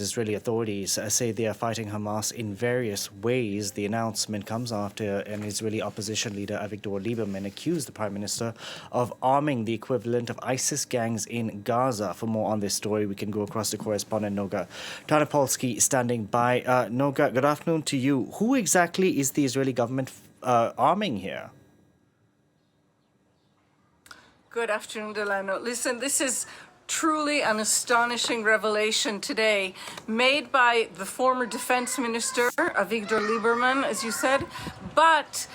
Israeli authorities say they are fighting Hamas in various ways. The announcement comes after an Israeli opposition leader, Avigdor Lieberman, accused the Prime Minister of arming the equivalent of ISIS gangs in Gaza. For more on this story, we can go across to correspondent Noga Tarnopolsky standing by. Noga, good afternoon to you. Who exactly is the Israeli government arming here? Good afternoon, Delano. Listen, this is truly an astonishing revelation today made by the former defense minister, Avigdor Lieberman, as you said, but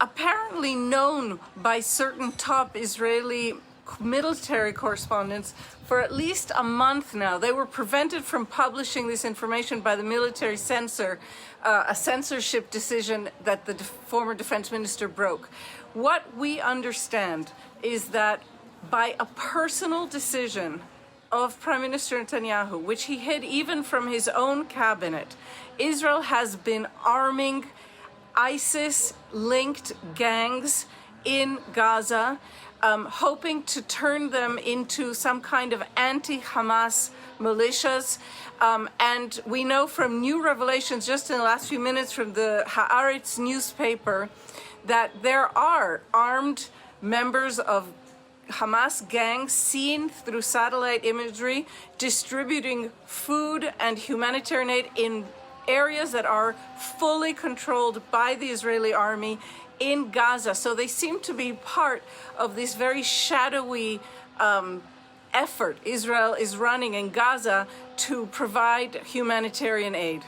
apparently known by certain top Israeli military correspondents for at least a month now. They were prevented from publishing this information by the military censor, a censorship decision that the former defense minister broke. What we understand is that by a personal decision of Prime Minister Netanyahu, which he hid even from his own cabinet, Israel has been arming ISIS-linked gangs in Gaza, hoping to turn them into some kind of anti-Hamas militias. And we know from new revelations just in the last few minutes from the Haaretz newspaper that there are armed members of Hamas gangs seen through satellite imagery distributing food and humanitarian aid in areas that are fully controlled by the Israeli army in Gaza. So they seem to be part of this very shadowy effort Israel is running in Gaza to provide humanitarian aid.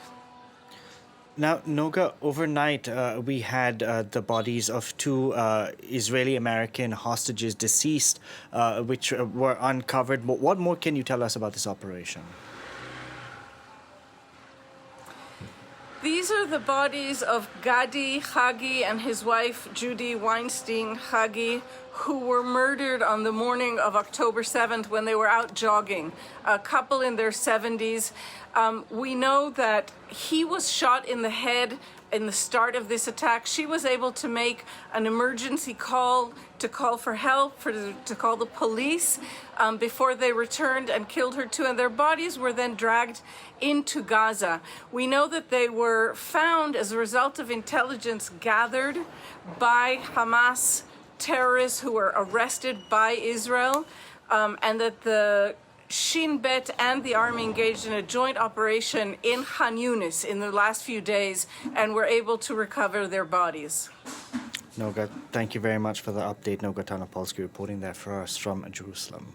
Now, Noga, overnight we had the bodies of two Israeli-American hostages deceased, which were uncovered. What more can you tell us about this operation? These are the bodies of Gadi Hagi and his wife Judy Weinstein Hagi, who were murdered on the morning of October 7th when they were out jogging, a couple in their 70s. We know that he was shot in the head in the start of this attack. She was able to make an emergency call to call for help, to call the police before they returned and killed her too, and their bodies were then dragged into Gaza. We know that they were found as a result of intelligence gathered by Hamas terrorists who were arrested by Israel, and that the Shin Bet and the army engaged in a joint operation in Khan Yunis in the last few days and were able to recover their bodies. Noga, thank you very much for the update. Noga Tarnopolsky reporting there for us from Jerusalem.